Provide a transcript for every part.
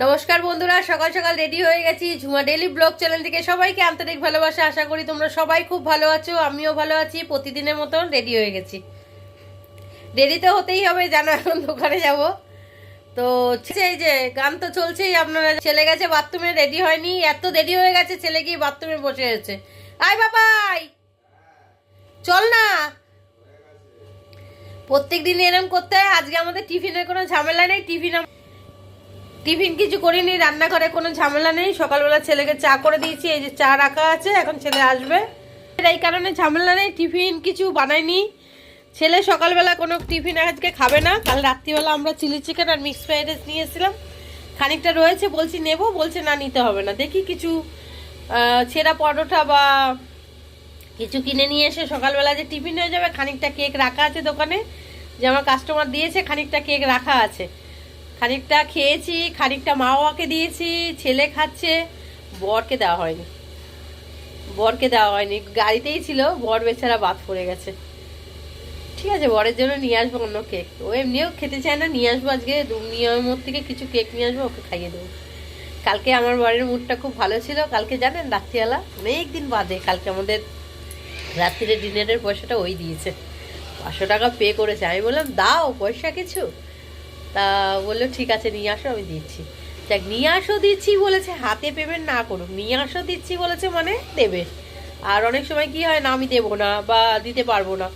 নমস্কার বন্ধুরা, সকাল সকাল রেডি হয়ে গেছি। ঝুমা ডেইলি ব্লগ চ্যানেল থেকে সবাইকে আন্তরিক ভালোবাসা। আশা করি তোমরা সবাই খুব ভালো আছো, আমিও ভালো আছি। প্রতিদিনের মতন রেডি হয়ে গেছি। রেডি তো হতেই হবে, জানো এখন দোকানে যাব। তো এই যে গান তো চলছেই। আপনারা ছেলে গেছে বাথরুমে, রেডি হয়নি, এত দেরি হয়ে গেছে। ছেলে গিয়ে বাথরুমে বসে আছে। আয় বাবাই, চল না। প্রত্যেক দিন এরম করতে হয়। আজকে আমাদের টিফিনের কোনো ঝামেলা নেই। টিফিন কিছু করিনি, রান্নাঘরে কোনো ঝামেলা নেই। সকালবেলা ছেলেকে চা করে দিয়েছি, এই যে চা রাখা আছে, এখন ছেলে আসবে। এই কারণে ঝামেলা নেই, টিফিন কিছু বানাইনি। ছেলে সকালবেলা কোনো টিফিন আজকে খাবে না। কাল রাত্রিবেলা আমরা চিলি চিকেন আর মিক্সড ফ্রাইড রাইস নিয়েছিলাম, খানিকটা রয়েছে। বলছি নেব, বলছে না নিতে হবে না। দেখি কিছু ছেঁড়া পরোটা বা কিছু কিনে নিয়ে এসে সকালবেলা যে টিফিন হয়ে যাবে। খানিকটা কেক রাখা আছে দোকানে, যে আমার কাস্টমার দিয়েছে, খানিকটা কেক রাখা আছে। খানিকটা খেয়েছি, খানিকটা মা বাবাকে দিয়েছি, ছেলে খাচ্ছে। বরকে দেওয়া হয়নি, গাড়িতেই ছিল। বর বেচারা বাদ পড়ে গেছে। ঠিক আছে, বরের জন্য নিয়ে আসবো অন্য কেক। ও এমনিও খেতে চায় না, নিয়ে আসবো আজকে নিয়মের থেকে কিছু কেক নিয়ে আসবো, ওকে খাইয়ে দেবো। কালকে আমার বরের মুডটা খুব ভালো ছিল। কালকে জানেন রাত্রিবেলা, অনেক দিন বাদে কালকে আমাদের রাত্রিরে ডিনারের পয়সাটা ওই দিয়েছে। 500 টাকা পে করেছে। আমি বললাম দাও পয়সা কিছু। তা বললো ঠিক আছে নিয়ে আসো, আমি দিচ্ছি। দেখ, নিয়ে আসো দিচ্ছি বলেছে, হাতে পেমেন্ট না করুক, নিয়ে আসো দিচ্ছি বলেছে মানে দেবে। আর অনেক সময় কি হয় না, আমি দেবো না বা দিতে পারবো না।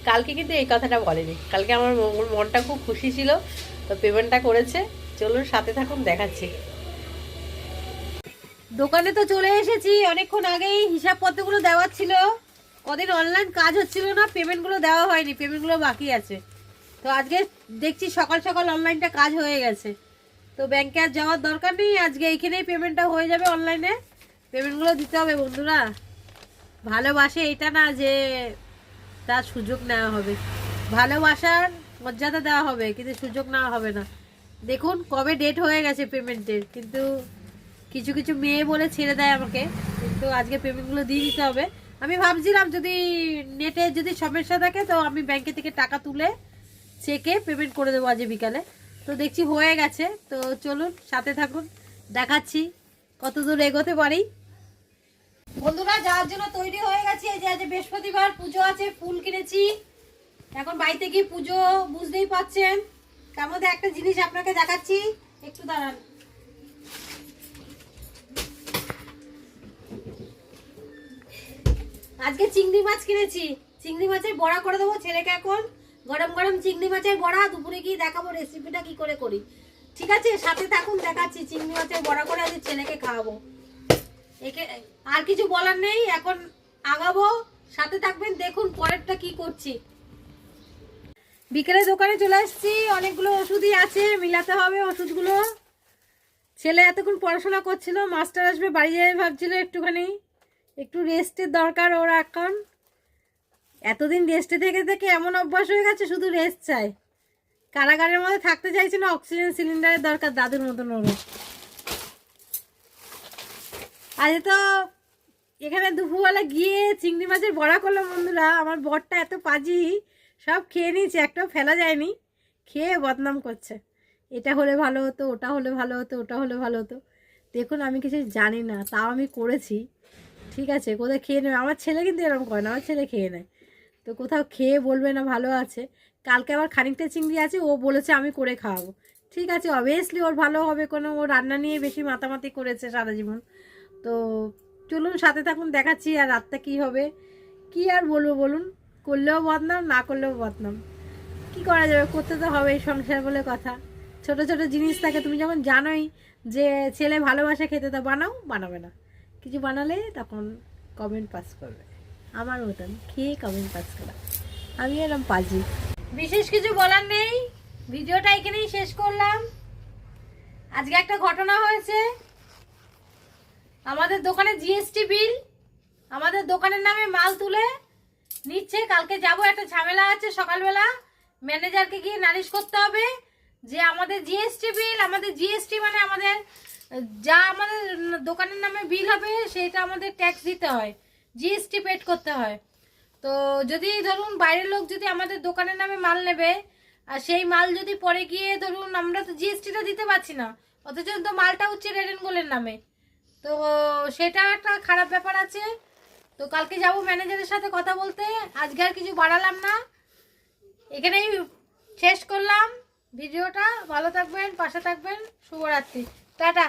কালকে কিন্তু এই কথাটা বলেনি। কালকে আমার মনটা খুব খুশি ছিল, তো পেমেন্টটা করেছে। চলুন সাথে থাকুন, দেখাচ্ছি। দোকানে তো চলে এসেছি অনেকক্ষণ আগেই। হিসাবপত্রগুলো দেওয়ার ছিল, কদিন অনলাইন কাজ হচ্ছিল না, পেমেন্টগুলো দেওয়া হয়নি, পেমেন্টগুলো বাকি আছে। তো আজকে দেখছি সকাল সকাল অনলাইনটা কাজ হয়ে গেছে। তো ব্যাংকে আর যাওয়ার দরকার নেই, আজকে এইখানেই পেমেন্টটা হয়ে যাবে। অনলাইনে পেমেন্টগুলো দিতে হবে বন্ধুরা। ভালোবাসে এটা না যে তার সুযোগ নেওয়া হবে, ভালোবাসার মর্যাদা দেওয়া হবে, কিন্তু সুযোগ নেওয়া হবে না। দেখুন কবে ডেট হয়ে গেছে পেমেন্টের, কিন্তু কিছু কিছু মেয়ে বলে ছেড়ে দেয় আমাকে। কিন্তু আজকে পেমেন্টগুলো দিয়ে দিতে হবে। আমি ভাবছিলাম যদি নেটে যদি সমস্যা থাকে তো আমি ব্যাংকে থেকে টাকা তুলে চেকে পেমেন্ট করে দেবো আজ বিকালে। তো দেখছি হয়ে গেছে। তো চলুন সাথে থাকুন, দেখাচ্ছি কত দূর এগোতে পারি। বন্ধুরা যাওয়ার জন্য তৈরি হয়ে গেছি। এই যে আজ বৃহস্পতিবার, পুজো আছে, ফুল কিনেছি। এখন বাড়িতে গিয়ে পুজো, বুঝতেই পাচ্ছেন। তার মধ্যে একটা জিনিস আপনাকে দেখাচ্ছি, একটু দাঁড়ান। আজকে চিংড়ি মাছ কিনেছি, চিংড়ি মাছের বড়া করে দেবো ছেলেকে। এখন গরম গরম চিংড়ি মাছের বড়া, দুপুরে গিয়ে দেখাবো রেসিপিটা কি করে করি। ঠিক আছে, সাথে থাকুন, দেখাচ্ছি। চিংড়ি মাছের বড়া করে আজ ছেলেকে খাওয়াবো। একে আর কিছু বলার নেই, এখন আগাবো। সাথে থাকবেন, দেখুন পরেরটা কি করছি। বিকেলে দোকানে চলে আসছি, অনেকগুলো ওষুধই আছে, মিলাতে হবে ওষুধগুলো। ছেলে এতক্ষণ পড়াশোনা করছিল, মাস্টার আসবে, বাড়ি যাবে ভাবছিল। একটু রেস্টের দরকার ওর এখন। এতদিন রেস্টে থেকে থেকে এমন অভ্যাস হয়ে গেছে, শুধু রেস্ট চাই। কারাগারের মধ্যে থাকতে চাইছে না, অক্সিজেন সিলিন্ডারের দরকার দাদুর মতন ওর। আজ তো এখানে দুপুরবেলা গিয়ে চিংড়ি মাছের বড়া করলাম বন্ধুরা। আমার বরটা এত পাজি, সব খেয়ে নিয়েছে, একটাও ফেলা যায়নি। খেয়ে বদনাম করছে, এটা হলে ভালো হতো, ওটা হলে ভালো হতো, ওটা হলে ভালো হতো। দেখুন আমি কিছু জানি না, তাও আমি করেছি। ঠিক আছে, কোথায় খেয়ে নেবে। আমার ছেলে কিন্তু এরকম করে না, আমার ছেলে খেয়ে নেয়। তো কোথাও খেয়ে বলবে না ভালো আছে। কালকে আবার খানিকটা চিংড়ি আছে, ও বলেছে আমি করে খাওয়াবো। ঠিক আছে, অবভিয়াসলি ওর ভালো হবে, কোনো ও রান্না নিয়ে বেশি মাতামাতি করেছে সারা জীবন। তো চলুন সাথে থাকুন, দেখাচ্ছি। আর রাতটা কী হবে কি আর বলবো বলুন। করলেও বদনাম, না করলেও বদনাম। কি করা যাবে, করতে তো হবে, সংসার বলে কথা। ছোট ছোট জিনিস থাকে, তুমি যখন জানোই যে ছেলে ভালোবাসে খেতে, তা বানাবে না। কিছু বানালে তখন কমেন্ট পাস করবে, আমার মতন খেয়ে কমেন্ট পাস করা। আমি এরকম পাজি। বিশেষ কিছু বলার নেই, ভিডিওটা এখানেই শেষ করলাম। আজকে একটা ঘটনা হয়েছে। আমাদের দোকানে জিএসটি বিল, আমাদের দোকানের নামে মাল তুলে নিচ্ছে। কালকে যাব, একটা ঝামেলা আছে। সকালবেলা ম্যানেজারকে গিয়ে নালিশ করতে হবে যে আমাদের জিএসটি বিল, আমাদের জিএসটি মানে আমাদের যা আমাদের দোকানের নামে বিল হবে সেটা আমাদের ট্যাক্স দিতে হয়, জিএসটি পেড করতে হয়। তো যদি ধরুন বাইরের লোক যদি আমাদের দোকানের নামে মাল নেবে, আর সেই মাল যদি পরে গিয়ে ধরুন আমরা তো জিএসটিটা দিতে পারছি না, অথচ তো মালটা হচ্ছে রেড অ্যান্ড গোল্ডের নামে। তো সেটা একটা খারাপ ব্যাপার আছে। তো কালকে যাব ম্যানেজারের সাথে কথা বলতে। আজকে আর কিছু বাড়ালাম না, এখানেই শেষ করলাম ভিডিওটা। ভালো থাকবেন, পাশে থাকবেন। শুভরাত্রি, টাটা।